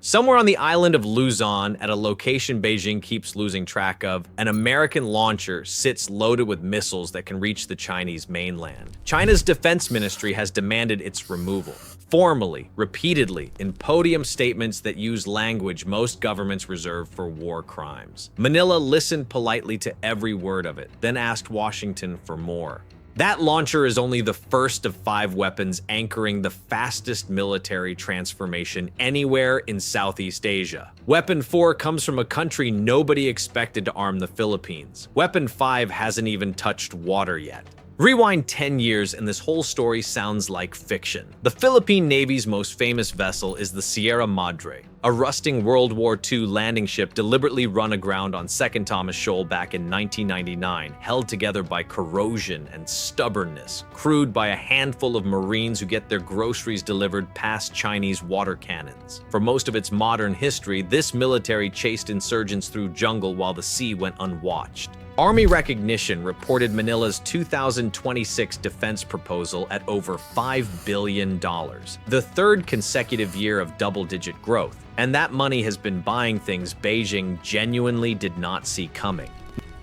Somewhere on the island of Luzon, at a location Beijing keeps losing track of, an American launcher sits loaded with missiles that can reach the Chinese mainland. China's defense ministry has demanded its removal, formally, repeatedly, in podium statements that use language most governments reserve for war crimes. Manila listened politely to every word of it, then asked Washington for more. That launcher is only the first of 5 weapons anchoring the fastest military transformation anywhere in Southeast Asia. Weapon 4 comes from a country nobody expected to arm the Philippines. Weapon 5 hasn't even touched water yet. Rewind 10 years and this whole story sounds like fiction. The Philippine Navy's most famous vessel is the Sierra Madre, a rusting World War II landing ship deliberately run aground on Second Thomas Shoal back in 1999, held together by corrosion and stubbornness, crewed by a handful of Marines who get their groceries delivered past Chinese water cannons. For most of its modern history, this military chased insurgents through jungle while the sea went unwatched. Army Recognition reported Manila's 2026 defense proposal at over $5 billion, the 3rd consecutive year of double-digit growth, and that money has been buying things Beijing genuinely did not see coming.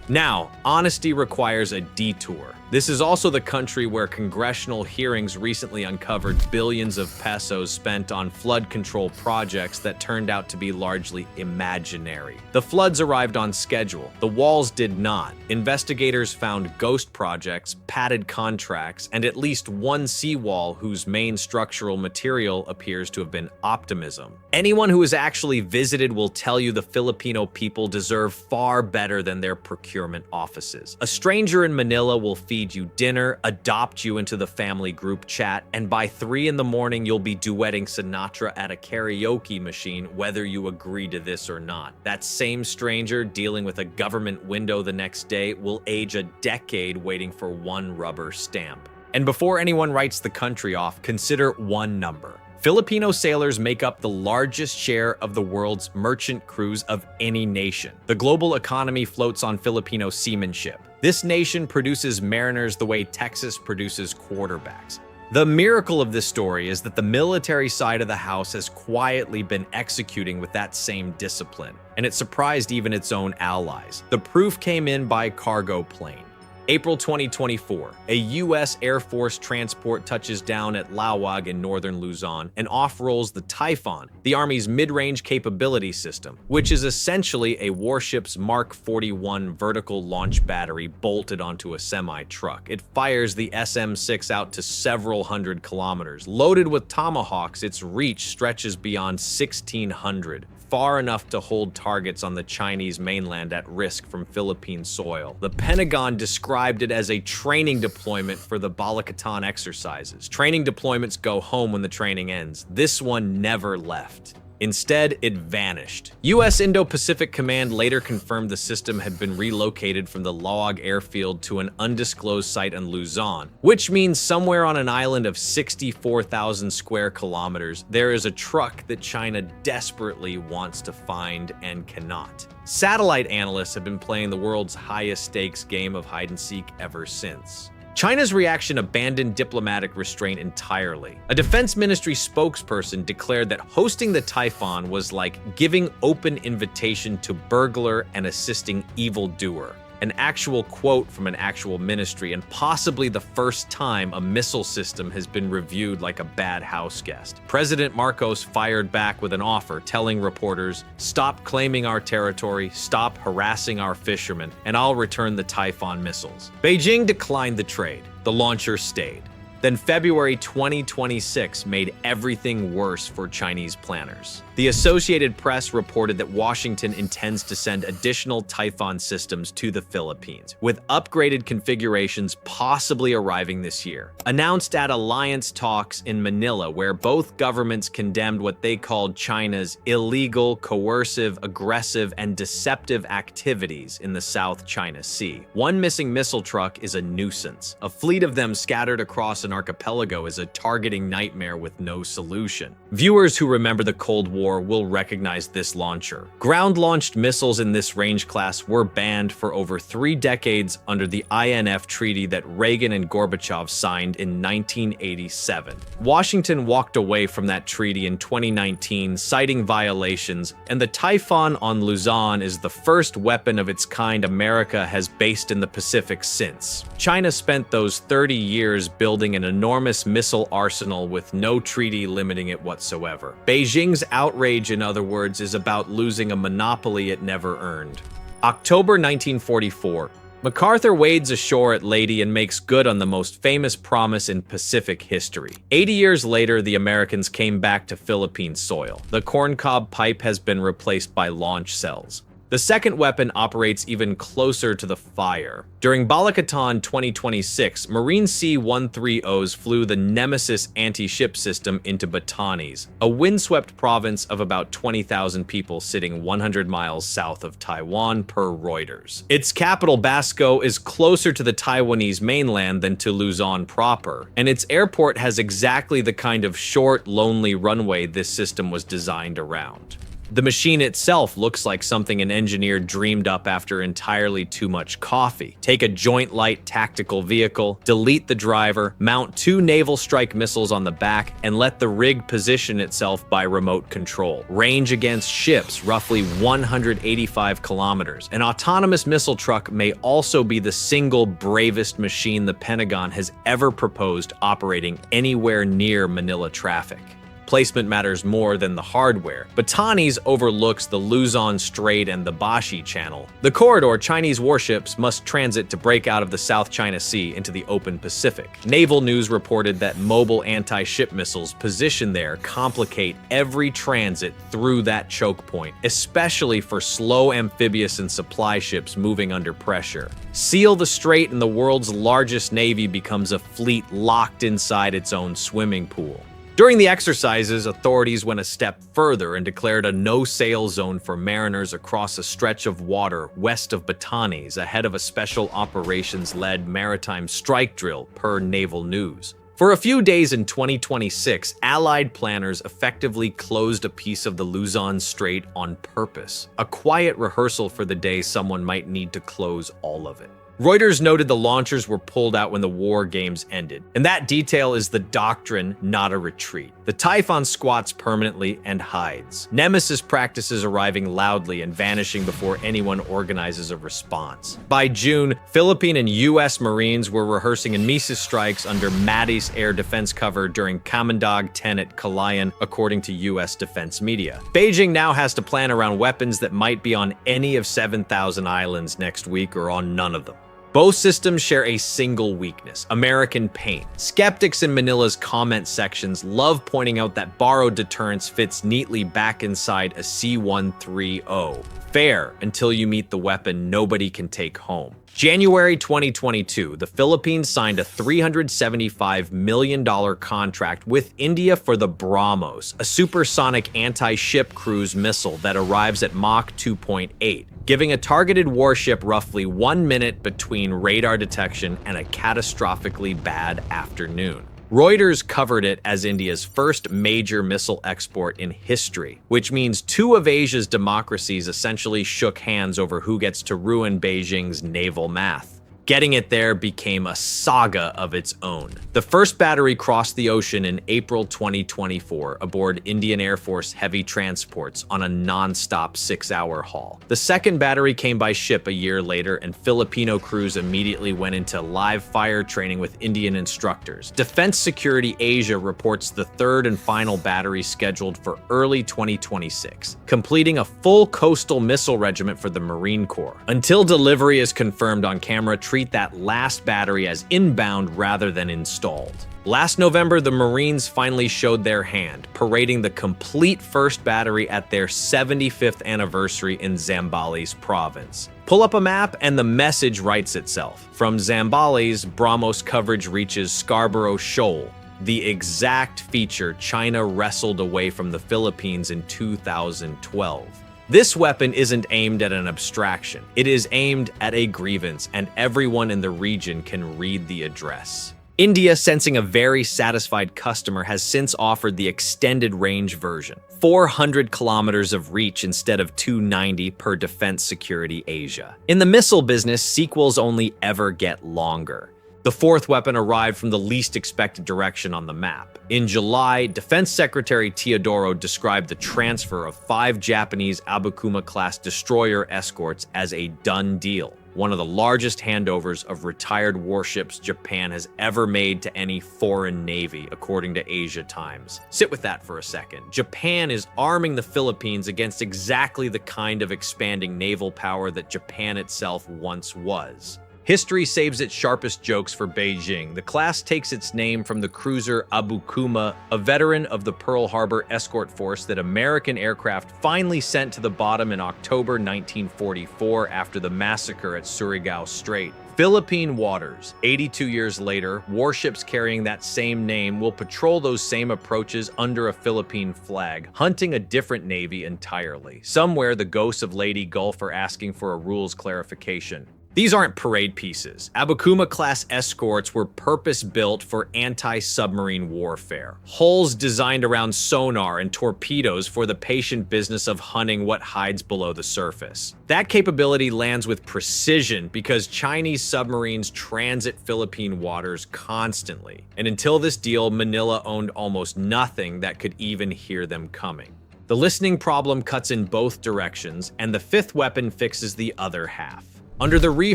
Now, honesty requires a detour. This is also the country where congressional hearings recently uncovered billions of pesos spent on flood control projects that turned out to be largely imaginary. The floods arrived on schedule. The walls did not. Investigators found ghost projects, padded contracts, and at least one seawall whose main structural material appears to have been optimism. Anyone who has actually visited will tell you the Filipino people deserve far better than their procurement offices. A stranger in Manila will feed you dinner, adopt you into the family group chat, and by 3 in the morning you'll be duetting Sinatra at a karaoke machine whether you agree to this or not. That same stranger dealing with a government window the next day will age a decade waiting for one rubber stamp. And before anyone writes the country off, consider one number. Filipino sailors make up the largest share of the world's merchant crews of any nation. The global economy floats on Filipino seamanship. This nation produces mariners the way Texas produces quarterbacks. The miracle of this story is that the military side of the house has quietly been executing with that same discipline, and it surprised even its own allies. The proof came in by cargo plane. April 2024, a U.S. Air Force transport touches down at Lawag in northern Luzon, and off rolls the Typhon, the Army's mid-range capability system, which is essentially a warship's Mark 41 vertical launch battery bolted onto a semi-truck. It fires the SM-6 out to several hundred kilometers. Loaded with tomahawks, its reach stretches beyond 1,600. Far enough to hold targets on the Chinese mainland at risk from Philippine soil. The Pentagon described it as a training deployment for the Balakatan exercises. Training deployments go home when the training ends. This one never left. Instead, it vanished. U.S. Indo-Pacific Command later confirmed the system had been relocated from the Lawag airfield to an undisclosed site in Luzon, which means somewhere on an island of 64,000 square kilometers, there is a truck that China desperately wants to find and cannot. Satellite analysts have been playing the world's highest stakes game of hide-and-seek ever since. China's reaction abandoned diplomatic restraint entirely. A defense ministry spokesperson declared that hosting the Typhon was like giving open invitation to burglar and assisting evildoer. An actual quote from an actual ministry, and possibly the first time a missile system has been reviewed like a bad house guest. President Marcos fired back with an offer, telling reporters, "Stop claiming our territory, stop harassing our fishermen, and I'll return the Typhon missiles." Beijing declined the trade. The launcher stayed. Then February 2026 made everything worse for Chinese planners. The Associated Press reported that Washington intends to send additional Typhon systems to the Philippines, with upgraded configurations possibly arriving this year. Announced at alliance talks in Manila, where both governments condemned what they called China's illegal, coercive, aggressive, and deceptive activities in the South China Sea. One missing missile truck is a nuisance. A fleet of them scattered across an Korean archipelago is a targeting nightmare with no solution. Viewers who remember the Cold War will recognize this launcher. Ground-launched missiles in this range class were banned for over 3 decades under the INF treaty that Reagan and Gorbachev signed in 1987. Washington walked away from that treaty in 2019, citing violations, and the Typhon on Luzon is the first weapon of its kind America has based in the Pacific since. China spent those 30 years building an enormous missile arsenal with no treaty limiting it whatsoever. Beijing's outrage, in other words, is about losing a monopoly it never earned. October 1944. MacArthur wades ashore at Leyte and makes good on the most famous promise in Pacific history. 80 years later, the Americans came back to Philippine soil. The corncob pipe has been replaced by launch cells. The second weapon operates even closer to the fire. During Balikatan 2026, Marine C-130s flew the NMESIS anti-ship system into Batanes, a windswept province of about 20,000 people sitting 100 miles south of Taiwan per Reuters. Its capital, Basco, is closer to the Taiwanese mainland than to Luzon proper, and its airport has exactly the kind of short, lonely runway this system was designed around. The machine itself looks like something an engineer dreamed up after entirely too much coffee. Take a joint light tactical vehicle, delete the driver, mount 2 naval strike missiles on the back, and let the rig position itself by remote control. Range against ships, roughly 185 kilometers. An autonomous missile truck may also be the single bravest machine the Pentagon has ever proposed operating anywhere near Manila traffic. Placement matters more than the hardware. Batanes overlooks the Luzon Strait and the Bashi Channel. The corridor Chinese warships must transit to break out of the South China Sea into the open Pacific. Naval News reported that mobile anti-ship missiles positioned there complicate every transit through that choke point, especially for slow amphibious and supply ships moving under pressure. Seal the strait and the world's largest navy becomes a fleet locked inside its own swimming pool. During the exercises, authorities went a step further and declared a no-sail zone for mariners across a stretch of water west of Batanes ahead of a special operations-led maritime strike drill, per Naval News. For a few days in 2026, Allied planners effectively closed a piece of the Luzon Strait on purpose, a quiet rehearsal for the day someone might need to close all of it. Reuters noted the launchers were pulled out when the war games ended, and that detail is the doctrine, not a retreat. The Typhon squats permanently and hides. NMESIS practices arriving loudly and vanishing before anyone organizes a response. By June, Philippine and U.S. Marines were rehearsing NMESIS strikes under MADIS air defense cover during Kamandag 10 at Calayan, according to U.S. defense media. Beijing now has to plan around weapons that might be on any of 7,000 islands next week or on none of them. Both systems share a single weakness: American paint. Skeptics in Manila's comment sections love pointing out that borrowed deterrence fits neatly back inside a C-130. Fair until you meet the weapon nobody can take home. January 2022, the Philippines signed a $375 million contract with India for the BrahMos, a supersonic anti-ship cruise missile that arrives at Mach 2.8, giving a targeted warship roughly 1 minute between radar detection and a catastrophically bad afternoon. Reuters covered it as India's first major missile export in history, which means 2 of Asia's democracies essentially shook hands over who gets to ruin Beijing's naval math. Getting it there became a saga of its own. The first battery crossed the ocean in April 2024 aboard Indian Air Force heavy transports on a non-stop 6-hour haul. The second battery came by ship a year later, and Filipino crews immediately went into live fire training with Indian instructors. Defense Security Asia reports the third and final battery scheduled for early 2026, completing a full coastal missile regiment for the Marine Corps. Until delivery is confirmed on camera, treat that last battery as inbound rather than installed. Last November, the Marines finally showed their hand, parading the complete first battery at their 75th anniversary in Zambales province. Pull up a map and the message writes itself. From Zambales, BrahMos coverage reaches Scarborough Shoal, the exact feature China wrestled away from the Philippines in 2012. This weapon isn't aimed at an abstraction. It is aimed at a grievance, and everyone in the region can read the address. India, sensing a very satisfied customer, has since offered the extended range version, 400 kilometers of reach instead of 290 per Defense Security Asia. In the missile business, sequels only ever get longer. The fourth weapon arrived from the least expected direction on the map. In July, Defense Secretary Teodoro described the transfer of 5 Japanese Abukuma-class destroyer escorts as a done deal, one of the largest handovers of retired warships Japan has ever made to any foreign navy, according to Asia Times. Sit with that for a second. Japan is arming the Philippines against exactly the kind of expanding naval power that Japan itself once was. History saves its sharpest jokes for Beijing. The class takes its name from the cruiser Abukuma, a veteran of the Pearl Harbor escort force that American aircraft finally sent to the bottom in October 1944 after the massacre at Luzon Strait. Philippine waters. 82 years later, warships carrying that same name will patrol those same approaches under a Philippine flag, hunting a different navy entirely. Somewhere, the ghosts of Lady Gulf are asking for a rules clarification. These aren't parade pieces. Abukuma-class escorts were purpose-built for anti-submarine warfare. Hulls designed around sonar and torpedoes for the patient business of hunting what hides below the surface. That capability lands with precision because Chinese submarines transit Philippine waters constantly. And until this deal, Manila owned almost nothing that could even hear them coming. The listening problem cuts in both directions, and the fifth weapon fixes the other half. Under the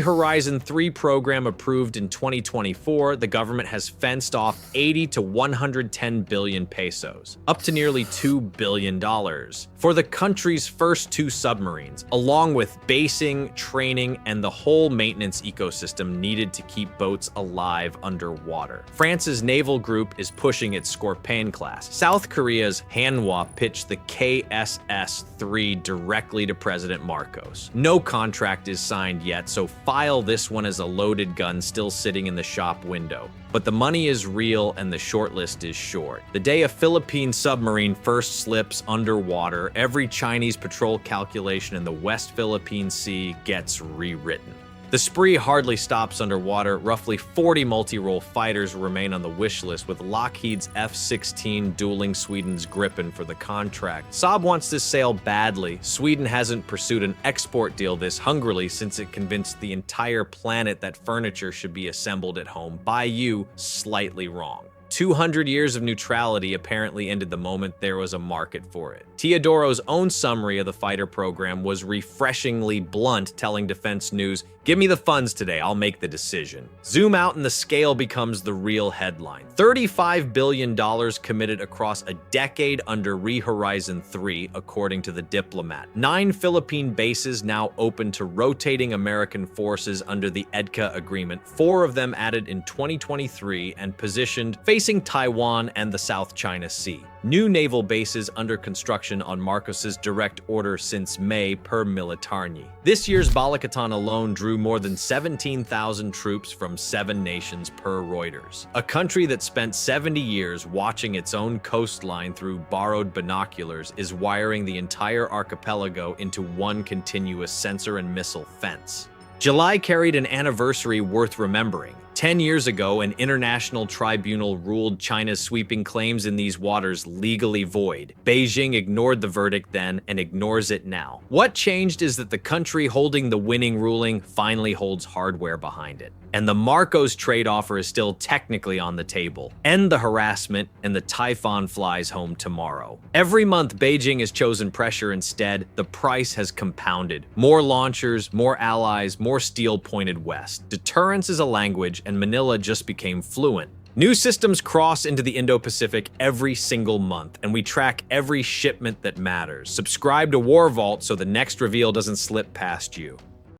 Horizon 3 program approved in 2024, the government has fenced off 80 to 110 billion pesos, up to nearly $2 billion, for the country's first 2 submarines, along with basing, training, and the whole maintenance ecosystem needed to keep boats alive underwater. France's naval group is pushing its Scorpion class. South Korea's Hanwha pitched the KSS-3 directly to President Marcos. No contract is signed yet, so file this one as a loaded gun still sitting in the shop window. But the money is real and the shortlist is short. The day a Philippine submarine first slips underwater, every Chinese patrol calculation in the West Philippine Sea gets rewritten. The spree hardly stops underwater. Roughly 40 multi-role fighters remain on the wish list, with Lockheed's F-16 dueling Sweden's Gripen for the contract. Saab wants this sale badly. Sweden hasn't pursued an export deal this hungrily since it convinced the entire planet that furniture should be assembled at home by you slightly wrong. 200 years of neutrality apparently ended the moment there was a market for it. Teodoro's own summary of the fighter program was refreshingly blunt, telling Defense News, "Give me the funds today, I'll make the decision." Zoom out and the scale becomes the real headline. $35 billion committed across a decade under Horizon 3, according to The Diplomat. 9 Philippine bases now open to rotating American forces under the EDCA agreement, 4 of them added in 2023 and positioned facing Taiwan and the South China Sea. New naval bases under construction on Marcos's direct order since May, per Militarny. This year's Balikatan alone drew more than 17,000 troops from 7 nations, per Reuters. A country that spent 70 years watching its own coastline through borrowed binoculars is wiring the entire archipelago into one continuous sensor and missile fence. July carried an anniversary worth remembering. 10 years ago, an international tribunal ruled China's sweeping claims in these waters legally void. Beijing ignored the verdict then and ignores it now. What changed is that the country holding the winning ruling finally holds hardware behind it. And the Marcos trade offer is still technically on the table. End the harassment, and the Typhon flies home tomorrow. Every month Beijing has chosen pressure instead. The price has compounded. More launchers, more allies, more steel pointed west. Deterrence is a language, and Manila just became fluent. New systems cross into the Indo-Pacific every single month, and we track every shipment that matters. Subscribe to War Vault so the next reveal doesn't slip past you.